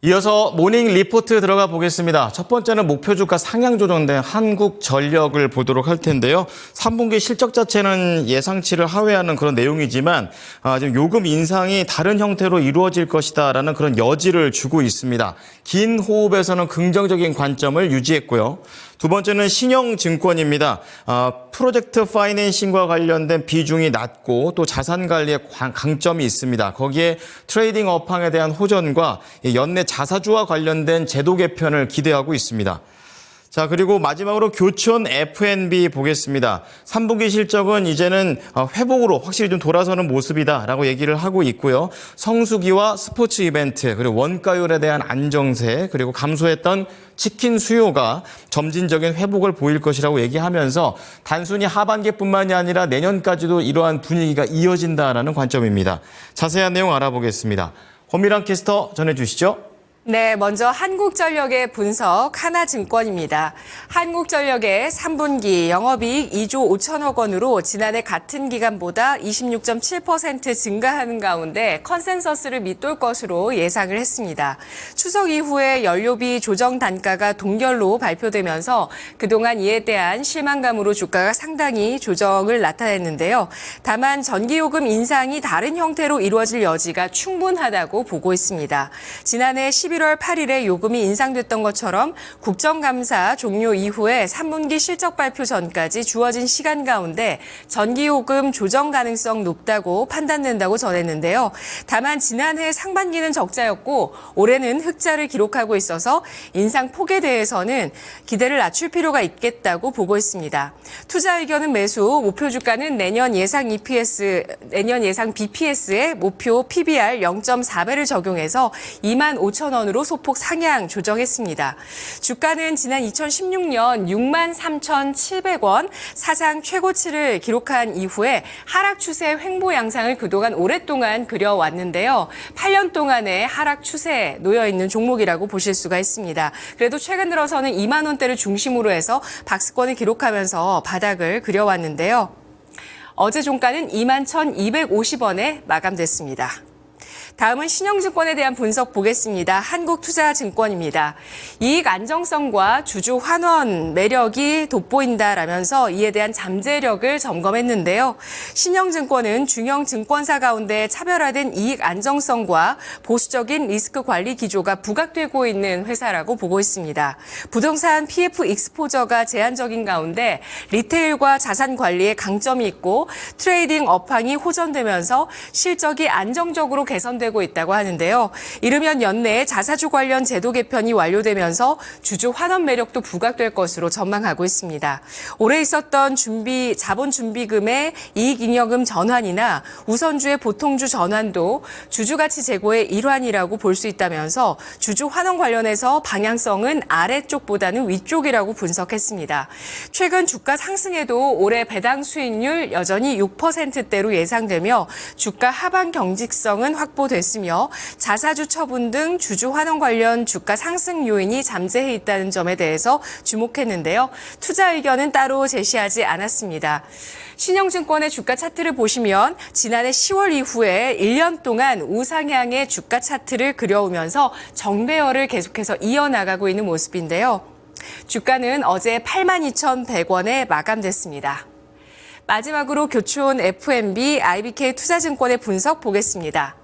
이어서 모닝 리포트 들어가 보겠습니다. 첫 번째는 목표 주가 상향 조정된 한국전력을 보도록 할 텐데요. 3분기 실적 자체는 예상치를 하회하는 그런 내용이지만 지금 요금 인상이 다른 형태로 이루어질 것이다라는 그런 여지를 주고 있습니다. 긴 호흡에서는 긍정적인 관점을 유지했고요. 두 번째는 신영증권입니다. 프로젝트 파이낸싱과 관련된 비중이 낮고 또 자산 관리에 강점이 있습니다. 거기에 트레이딩 업황에 대한 호전과 연내 자사주와 관련된 제도 개편을 기대하고 있습니다. 자, 그리고 마지막으로 교촌 F&B 보겠습니다. 3분기 실적은 이제는 회복으로 확실히 좀 돌아서는 모습이다라고 얘기를 하고 있고요. 성수기와 스포츠 이벤트, 그리고 원가율에 대한 안정세, 그리고 감소했던 치킨 수요가 점진적인 회복을 보일 것이라고 얘기하면서 단순히 하반기뿐만이 아니라 내년까지도 이러한 분위기가 이어진다라는 관점입니다. 자세한 내용 알아보겠습니다. 권미랑 캐스터 전해주시죠. 네, 먼저 한국전력의 분석 하나증권입니다. 한국전력의 3분기 영업이익 2조 5천억 원으로 지난해 같은 기간보다 26.7% 증가하는 가운데 컨센서스를 밑돌 것으로 예상을 했습니다. 추석 이후에 연료비 조정 단가가 동결로 발표되면서 그동안 이에 대한 실망감으로 주가가 상당히 조정을 나타냈는데요. 다만 전기요금 인상이 다른 형태로 이루어질 여지가 충분하다고 보고 있습니다. 지난해 11월 8일에 요금이 인상됐던 것처럼 국정감사 종료 이후에 3분기 실적 발표 전까지 주어진 시간 가운데 전기요금 조정 가능성 높다고 판단된다고 전했는데요. 다만 지난해 상반기는 적자였고 올해는 흑자를 기록하고 있어서 인상 폭에 대해서는 기대를 낮출 필요가 있겠다고 보고 있습니다. 투자 의견은 매수, 목표 주가는 내년 예상 BPS에 목표 PBR 0.4배를 적용해서 2만 5천 원으로 소폭 상향 조정했습니다. 주가는 지난 2016년 6만 3,700원 사상 최고치를 기록한 이후에 하락 추세 횡보 양상을 그동안 오랫동안 그려왔는데요. 8년 동안의 하락 추세에 놓여있는 종목이라고 보실 수가 있습니다. 그래도 최근 들어서는 2만 원대를 중심으로 해서 박스권을 기록하면서 바닥을 그려왔는데요. 어제 종가는 2만 1,250원에 마감됐습니다. 다음은 신영증권에 대한 분석 보겠습니다. 한국투자증권입니다. 이익 안정성과 주주 환원 매력이 돋보인다라면서 이에 대한 잠재력을 점검했는데요. 신영증권은 중형 증권사 가운데 차별화된 이익 안정성과 보수적인 리스크 관리 기조가 부각되고 있는 회사라고 보고 있습니다. 부동산 PF 익스포저가 제한적인 가운데 리테일과 자산 관리에 강점이 있고 트레이딩 업황이 호전되면서 실적이 안정적으로 개선되고 있다고 하는데요. 이르면 연내에 자사주 관련 제도 개편이 완료되면서 주주 환원 매력도 부각될 것으로 전망하고 있습니다. 올해 있었던 자본 준비금의 이익잉여금 전환이나 우선주의 보통주 전환도 주주 가치 제고의 일환이라고 볼 수 있다면서 주주 환원 관련해서 방향성은 아래쪽보다는 위쪽이라고 분석했습니다. 최근 주가 상승에도 올해 배당 수익률 여전히 6%대로 예상되며 주가 하방 경직성은 확보됐습니다. 됐으며 자사주 처분 등 주주 환원 관련 주가 상승 요인이 잠재해 있다는 점에 대해서 주목했는데요. 투자 의견은 따로 제시하지 않았습니다. 신영증권의 주가 차트를 보시면 지난해 10월 이후에 1년 동안 우상향의 주가 차트를 그려오면서 정배열을 계속해서 이어나가고 있는 모습인데요. 주가는 어제 82,100원에 마감됐습니다. 마지막으로 교촌 F&B IBK 투자증권의 분석 보겠습니다.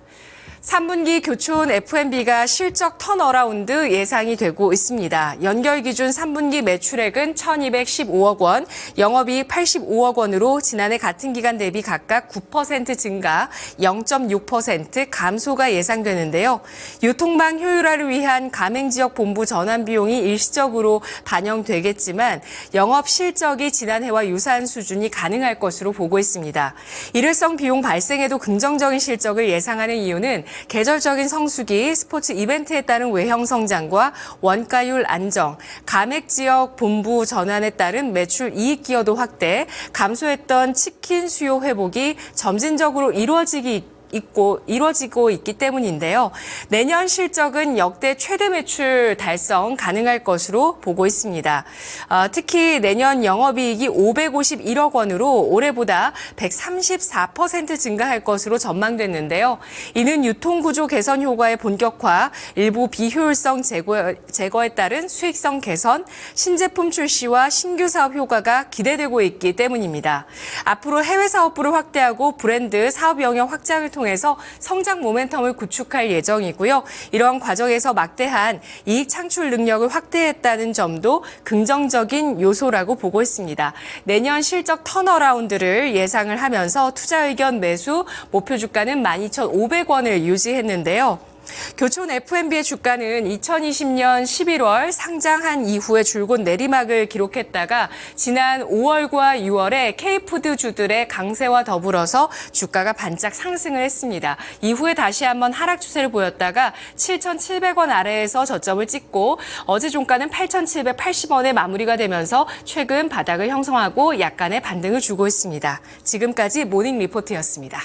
3분기 교촌 F&B가 실적 턴어라운드 예상이 되고 있습니다. 연결 기준 3분기 매출액은 1,215억 원, 영업이익 85억 원으로 지난해 같은 기간 대비 각각 9% 증가, 0.6% 감소가 예상되는데요. 유통망 효율화를 위한 가맹지역 본부 전환 비용이 일시적으로 반영되겠지만 영업 실적이 지난해와 유사한 수준이 가능할 것으로 보고 있습니다. 일회성 비용 발생에도 긍정적인 실적을 예상하는 이유는 계절적인 성수기, 스포츠 이벤트에 따른 외형 성장과 원가율 안정, 가맥 지역 본부 전환에 따른 매출 이익 기여도 확대, 감소했던 치킨 수요 회복이 점진적으로 이루어지기 이루어지고 있기 때문인데요. 내년 실적은 역대 최대 매출 달성 가능할 것으로 보고 있습니다. 특히 내년 영업이익이 551억 원으로 올해보다 134% 증가할 것으로 전망됐는데요. 이는 유통구조 개선 효과의 본격화, 일부 비효율성 제거에 따른 수익성 개선, 신제품 출시와 신규 사업 효과가 기대되고 있기 때문입니다. 앞으로 해외 사업부를 확대하고 브랜드 사업 영역 확장을 통해서 성장 모멘텀을 구축할 예정이고요. 이러한 과정에서 막대한 이익 창출 능력을 확대했다는 점도 긍정적인 요소라고 보고 있습니다. 내년 실적 턴어라운드를 예상을 하면서 투자 의견 매수 목표 주가는 12,500원을 유지했는데요. 교촌 F&B의 주가는 2020년 11월 상장한 이후에 줄곧 내리막을 기록했다가 지난 5월과 6월에 K푸드주들의 강세와 더불어서 주가가 반짝 상승을 했습니다. 이후에 다시 한번 하락 추세를 보였다가 7,700원 아래에서 저점을 찍고 어제 종가는 8,780원에 마무리가 되면서 최근 바닥을 형성하고 약간의 반등을 주고 있습니다. 지금까지 모닝 리포트였습니다.